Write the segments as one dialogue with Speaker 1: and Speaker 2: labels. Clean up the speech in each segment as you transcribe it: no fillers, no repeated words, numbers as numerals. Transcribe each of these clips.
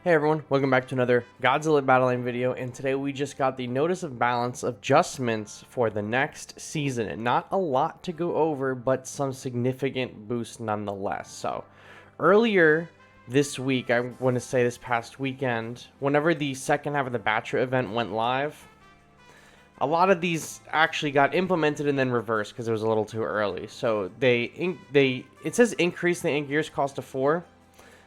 Speaker 1: Hey everyone, welcome back to another Godzilla Battleline video, and today we just got the Notice of Balance adjustments for the next season. And not a lot to go over, but some significant boosts nonetheless. So, earlier this week, I want to say this past weekend, whenever the second half of the Batra event went live, a lot of these actually got implemented and then reversed because it was a little too early. So, it says increase the Anguirus cost to 4.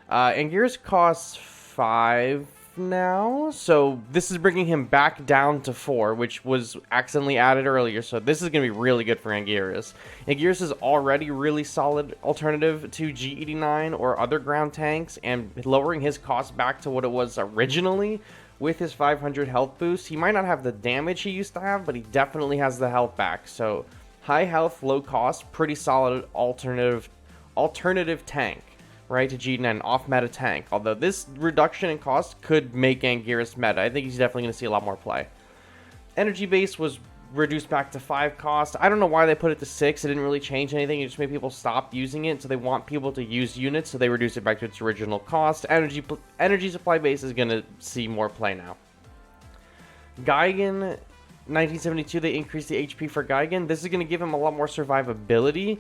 Speaker 1: Anguirus costs 5 now, so this is bringing him back down to 4, which was accidentally added earlier, so this is going to be really good for Anguirus. Anguirus is already really solid alternative to G89 or other ground tanks, and lowering his cost back to what it was originally with his 500 health boost. He might not have the damage he used to have, but he definitely has the health back, so high health, low cost, pretty solid alternative tank. Right, to G9, off-meta tank. Although this reduction in cost could make Anguirus meta. I think he's definitely going to see a lot more play. Energy base was reduced back to 5 cost. I don't know why they put it to 6. It didn't really change anything. It just made people stop using it. So they want people to use units, so they reduce it back to its original cost. Energy supply base is going to see more play now. Gigan, 1972, they increased the HP for Gigan. This is going to give him a lot more survivability.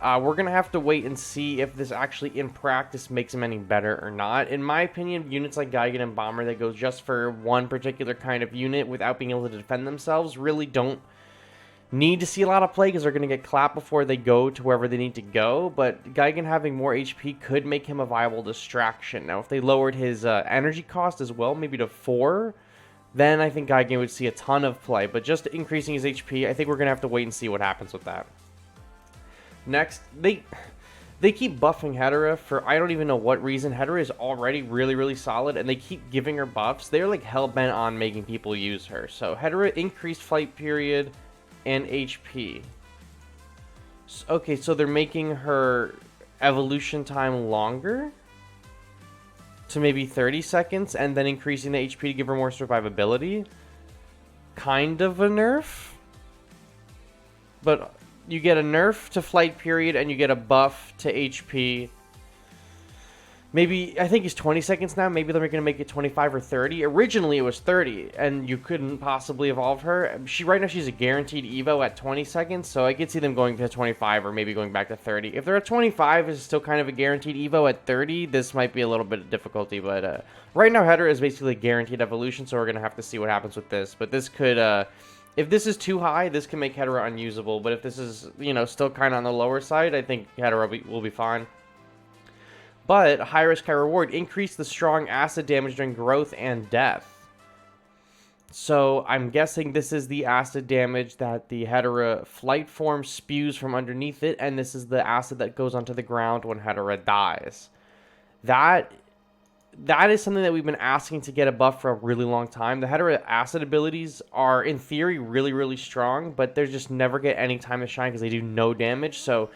Speaker 1: We're going to have to wait and see if this actually in practice makes him any better or not. In my opinion, units like Gigan and Bomber that go just for one particular kind of unit without being able to defend themselves really don't need to see a lot of play because they're going to get clapped before they go to wherever they need to go. But Gigan having more HP could make him a viable distraction. Now, if they lowered his energy cost as well, maybe to 4, then I think Gigan would see a ton of play. But just increasing his HP, I think we're going to have to wait and see what happens with that. Next, they keep buffing Hedorah for I don't even know what reason. Hedorah is already really solid, and they keep giving her buffs. They're like hell-bent on making people use her. So Hedorah increased flight period and HP. Okay, so they're making her evolution time longer to maybe 30 seconds, and then increasing the HP to give her more survivability. Kind of a nerf, but you get a nerf to flight period and you get a buff to HP. Maybe, I think it's 20 seconds now. Maybe they're going to make it 25 or 30. Originally it was 30 and you couldn't possibly evolve her. Right now she's a guaranteed evo at 20 seconds, so I could see them going to 25 or maybe going back to 30. If they're at 25, it's still kind of a guaranteed evo. At 30, this might be a little bit of difficulty, but right now Hedorah is basically a guaranteed evolution, so we're going to have to see what happens with this. But this could, if this is too high, this can make Hedorah unusable. But if this is, still kind of on the lower side, I think Hedorah will be fine. But high risk, high reward. Increase the strong acid damage during growth and death. So I'm guessing this is the acid damage that the Hedorah flight form spews from underneath it. And this is the acid that goes onto the ground when Hedorah dies. That is something that we've been asking to get a buff for a really long time. The Hedorah acid abilities are, in theory, really strong, but they just never get any time to shine because they do no damage. So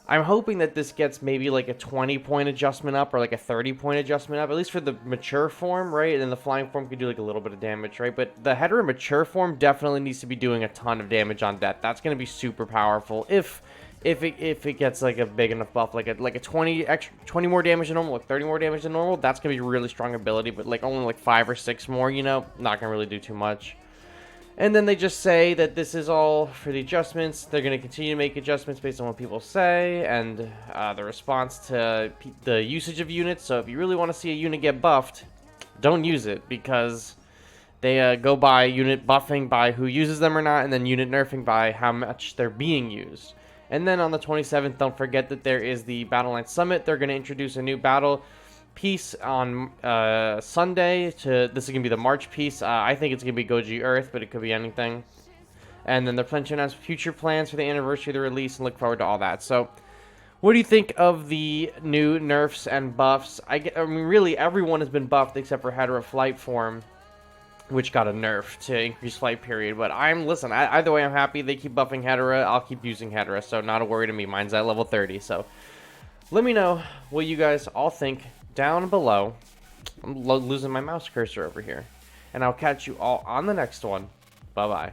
Speaker 1: I'm hoping that this gets maybe like a 20-point adjustment up or like a 30-point adjustment up, at least for the mature form, right? And then the flying form could do like a little bit of damage, right? But the Hedorah mature form definitely needs to be doing a ton of damage on death. That's going to be super powerful if it gets like a big enough buff, like a 20 more damage than normal, like 30 more damage than normal, that's gonna be a really strong ability. But like only like 5 or 6 more, not gonna really do too much. And then they just say that this is all for the adjustments. They're gonna continue to make adjustments based on what people say and the response to the usage of units. So if you really want to see a unit get buffed, don't use it, because they go by unit buffing by who uses them or not, and then unit nerfing by how much they're being used. And then on the 27th, don't forget that there is the Battleline Summit. They're going to introduce a new battle piece on Sunday. This is going to be the March piece. I think it's going to be Goji Earth, but it could be anything. And then they're planning to announce future plans for the anniversary of the release and look forward to all that. So, what do you think of the new nerfs and buffs? I mean, really, everyone has been buffed except for Hedorah Flight Form, which got a nerf to increase flight period. But listen, either way, I'm happy they keep buffing Hedorah. I'll keep using Hedorah, so not a worry to me. Mine's at level 30, so let me know what you guys all think down below. I'm losing my mouse cursor over here. And I'll catch you all on the next one. Bye-bye.